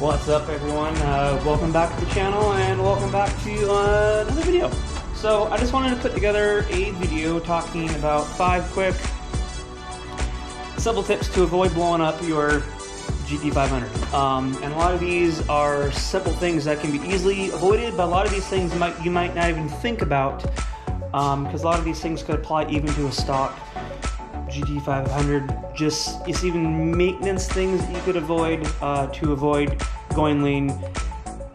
What's up, everyone? Welcome back to the channel and welcome back to another video. So I just wanted to put together a video talking about 5 quick simple tips to avoid blowing up your GT500. And a lot of these are simple things that can be easily avoided, but a lot of these things you might not even think about, because a lot of these things could apply even to a stock GT500. It's even maintenance things that you could avoid to avoid going lean,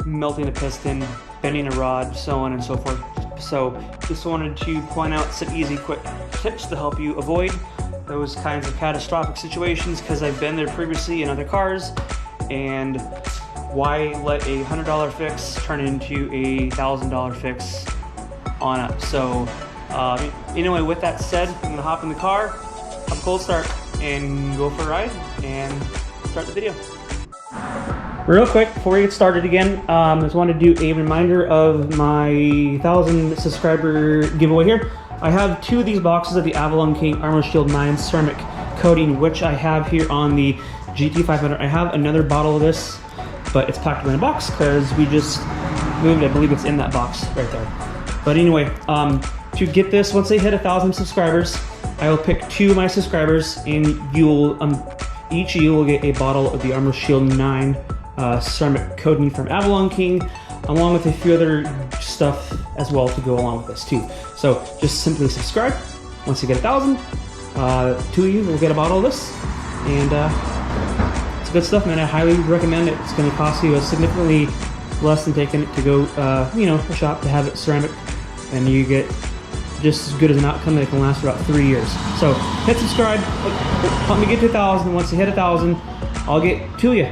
melting a piston, bending a rod, so on and so forth. So just wanted to point out some easy quick tips to help you avoid those kinds of catastrophic situations, because I've been there previously in other cars. And why let a $100 fix turn into a $1,000 fix on up? So anyway, with that said, I'm gonna hop in the car, have a cold start, and go for a ride and start the video. Real quick, before we get started again, I just want to do a reminder of my 1,000 subscriber giveaway here. I have 2 of these boxes of the Avalon King Armor Shield 9 ceramic coating, which I have here on the GT500. I have another bottle of this, but it's packed in a box because we just moved. I believe it's in that box right there. But anyway, to get this, once they hit 1,000 subscribers, I will pick 2 of my subscribers, and each of you will get a bottle of the Armor Shield 9 ceramic coating from Avalon King, along with a few other stuff as well to go along with this too. So just simply subscribe. Once you get 1,000, 2 of you will get a bottle of this, and it's good stuff, man. I highly recommend it. It's going to cost you significantly less than taking it to go, a shop to have it ceramic, and you get just as good as an outcome that can last for about 3 years. So hit subscribe, help me get to 1,000. Once you hit 1,000, I'll get 2 of you.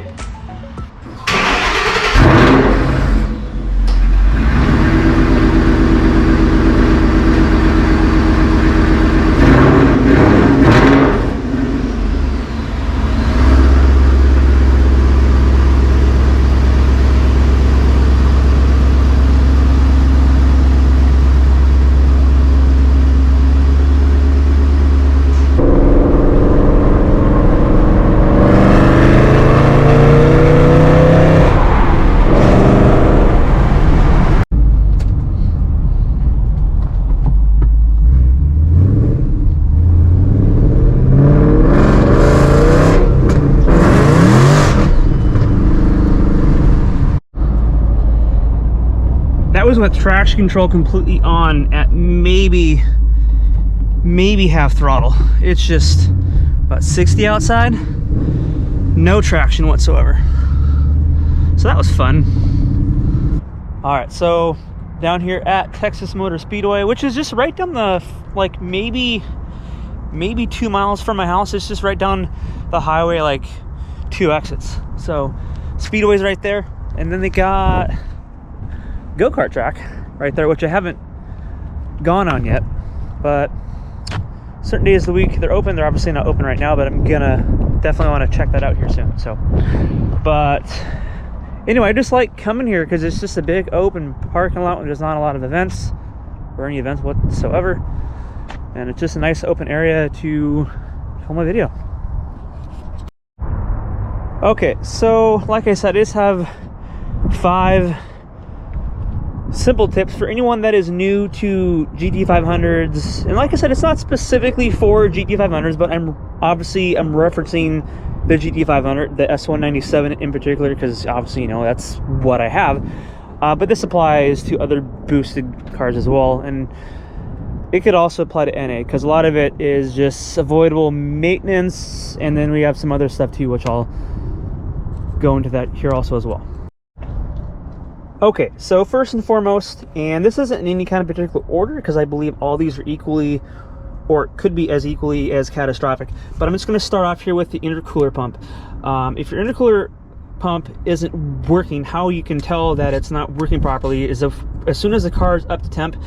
That was with traction control completely on at maybe half throttle. It's just about 60 outside, no traction whatsoever. So that was fun. All right, so down here at Texas Motor Speedway, which is just right down the, like maybe 2 miles from my house. It's just right down the highway, like 2 exits. So Speedway's right there, and then they got go-kart track right there, which I haven't gone on yet, but certain days of the week they're open. They're obviously not open right now, but I'm gonna definitely want to check that out here soon. So, but anyway, I just like coming here because it's just a big open parking lot and there's not a lot of events or any events whatsoever, and it's just a nice open area to film a video. Okay, so like I said, I just have 5 simple tips for anyone that is new to GT500s. And like I said, it's not specifically for GT500s, but I'm referencing the GT500, the S197 in particular, because obviously, that's what I have. But this applies to other boosted cars as well, and it could also apply to NA, because a lot of it is just avoidable maintenance, and then we have some other stuff too, which I'll go into that here also as well. Okay, so first and foremost, and this isn't in any kind of particular order because I believe all these are equally, or could be as equally as catastrophic, but I'm just going to start off here with the intercooler pump. If your intercooler pump isn't working, how you can tell that it's not working properly is as soon as the car is up to temp,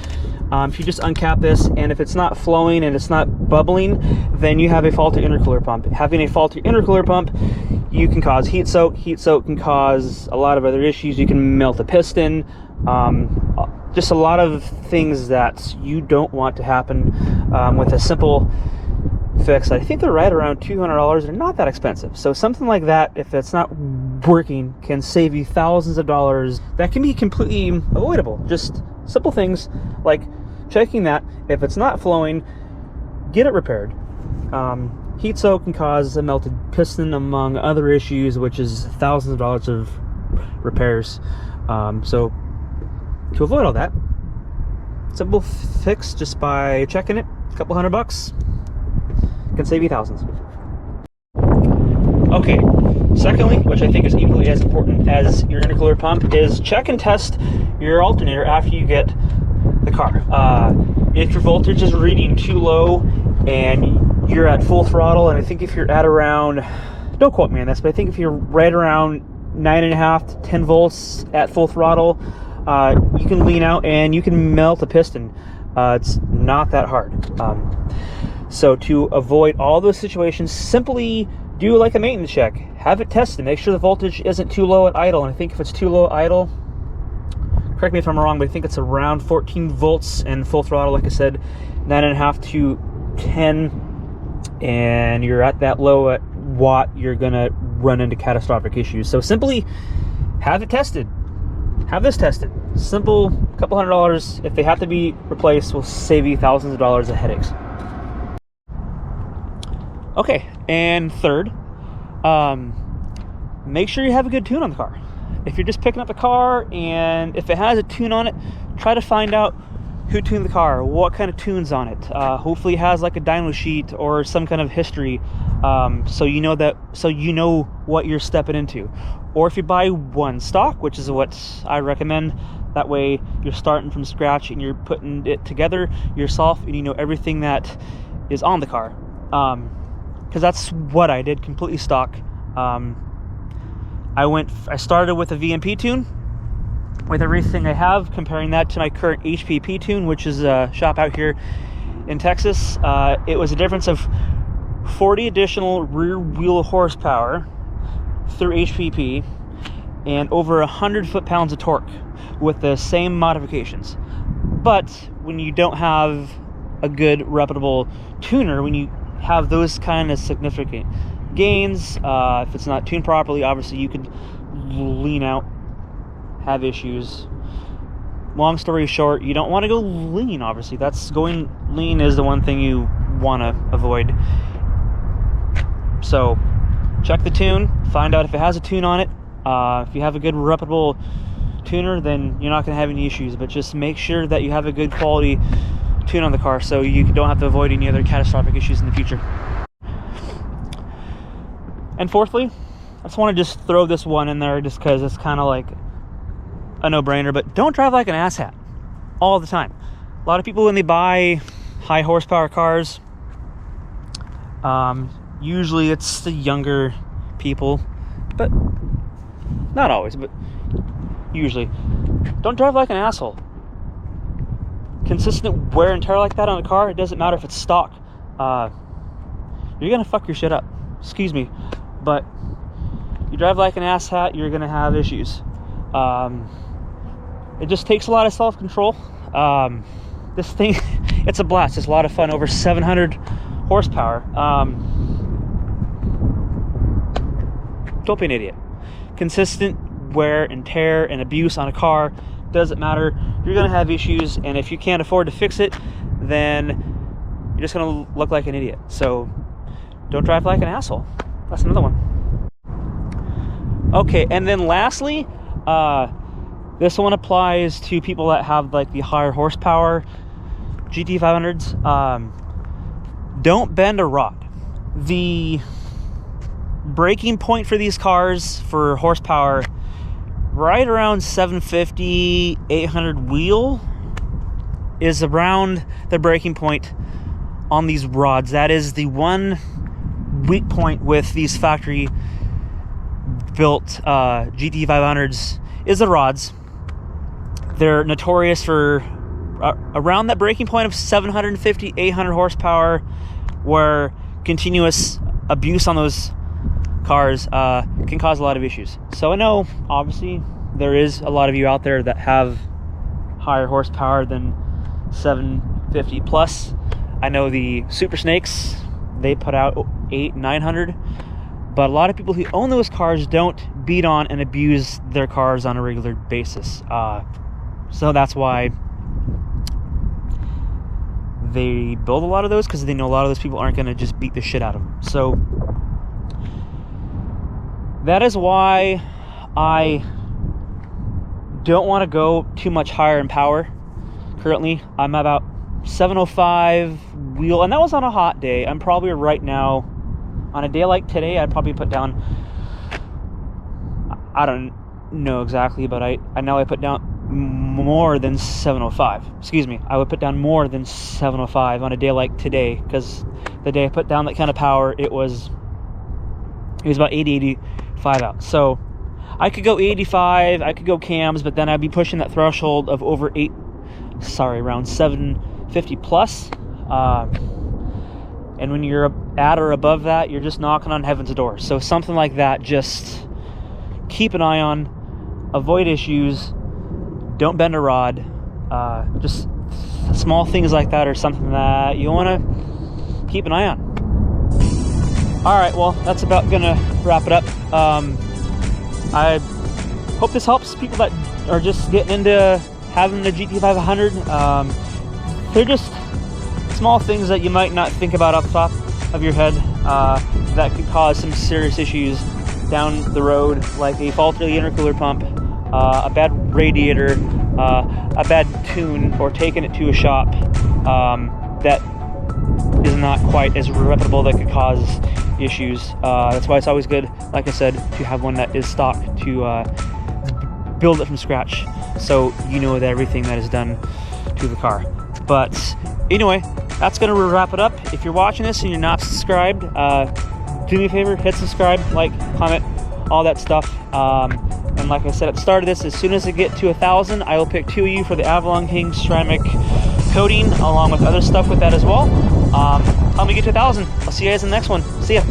if you just uncap this, and if it's not flowing and it's not bubbling, then you have a faulty intercooler pump. Having a faulty intercooler pump, you can cause heat soak. Heat soak can cause a lot of other issues. You can melt a piston, just a lot of things that you don't want to happen with a simple fix. I think they're right around $200. They're not that expensive. So something like that, if it's not working can save you thousands of dollars that can be completely avoidable. Just simple things like checking that if it's not flowing, get it repaired. Heat soak can cause a melted piston, among other issues, which is thousands of dollars of repairs. So to avoid all that, simple fix just by checking it, a couple $100 can save you thousands. Okay, secondly, which I think is equally as important as your intercooler pump, is check and test your alternator after you get the car. If your voltage is reading too low and you're at full throttle, and I think if you're at around, don't quote me on this, but I think if you're right around 9.5 to 10 volts at full throttle, you can lean out and you can melt a piston. It's not that hard. So to avoid all those situations, simply do like a maintenance check. Have it tested. Make sure the voltage isn't too low at idle. And I think if it's too low at idle, correct me if I'm wrong, but I think it's around 14 volts and full throttle, like I said, 9.5 to 10, and you're at that low at watt, you're gonna run into catastrophic issues. So simply have it tested. Have this tested. Simple, couple $100. If they have to be replaced, will save you thousands of dollars of headaches. Okay, and third, make sure you have a good tune on the car. If you're just picking up the car and if it has a tune on it, try to find out who tuned the car, what kind of tune's on it. Hopefully it has like a dyno sheet or some kind of history, so you know what you're stepping into. Or if you buy one stock, which is what I recommend, that way you're starting from scratch and you're putting it together yourself and you know everything that is on the car. Because that's what I did, completely stock. I started with a VMP tune with everything I have, comparing that to my current HPP tune, which is a shop out here in Texas. It was a difference of 40 additional rear wheel horsepower through HPP and over 100 foot-pounds of torque with the same modifications. But when you don't have a good reputable tuner, when you have those kind of significant gains, if it's not tuned properly, obviously you could lean out, have issues. Long story short, you don't want to go lean, obviously. Going lean is the one thing you want to avoid. So check the tune, find out if it has a tune on it. If you have a good reputable tuner, then you're not going to have any issues, but just make sure that you have a good quality tune on the car so you don't have to avoid any other catastrophic issues in the future. And fourthly, I just want to just throw this one in there just because it's kind of like a no-brainer, but don't drive like an asshat all the time. A lot of people, when they buy high horsepower cars, usually it's the younger people, but not always, but usually, don't drive like an asshole. Consistent wear and tear like that on a car, it doesn't matter if it's stock, you're gonna fuck your shit up. Excuse me, but you drive like an asshat, you're gonna have issues. It just takes a lot of self-control. This thing, it's a blast. It's a lot of fun. Over 700 horsepower. Don't be an idiot. Consistent wear and tear and abuse on a car doesn't matter. You're gonna have issues, and if you can't afford to fix it, then you're just gonna look like an idiot. So don't drive like an asshole. That's another one. Okay, and then lastly, this one applies to people that have like the higher horsepower GT500s. Don't bend a rod. The breaking point for these cars for horsepower, right around 750, 800 wheel, is around the breaking point on these rods. That is the one weak point with these factory built GT500s, is the rods. They're notorious for around that breaking point of 750, 800 horsepower, where continuous abuse on those cars can cause a lot of issues. So I know, obviously, there is a lot of you out there that have higher horsepower than 750 plus. I know the Super Snakes, they put out 800, 900. But a lot of people who own those cars don't beat on and abuse their cars on a regular basis. So that's why they build a lot of those, because they know a lot of those people aren't going to just beat the shit out of them. So that is why I don't want to go too much higher in power. Currently, I'm about 705 wheel, and that was on a hot day. I'm probably right now, on a day like today, I'd probably put down, I don't know exactly, but I know I put down more than 705. Excuse me, I would put down more than 705 on a day like today, because the day I put down that kind of power, it was about 85 out. So I could go 85, I could go cams, but then I'd be pushing that threshold of over around 750 plus. And when you're at or above that, you're just knocking on heaven's door. So something like that, just keep an eye on, avoid issues, don't bend a rod. Just small things like that are something that you want to keep an eye on. All right, well, that's about gonna wrap it up. I hope this helps people that are just getting into having the GT500. They're just small things that you might not think about off the top of your head that could cause some serious issues down the road, like a faulty intercooler pump, a bad radiator, a bad tune, or taking it to a shop that is not quite as reputable, that could cause issues. That's why it's always good, like I said, to have one that is stock, to build it from scratch, so you know that everything that is done to the car. But anyway, that's going to wrap it up. If you're watching this and you're not subscribed, do me a favor, hit subscribe, like, comment, all that stuff. And like I said at the start of this, as soon as I get to 1,000, I will pick 2 of you for the Avalon King ceramic coating, along with other stuff with that as well. Help me get to 1,000. I'll see you guys in the next one. See ya.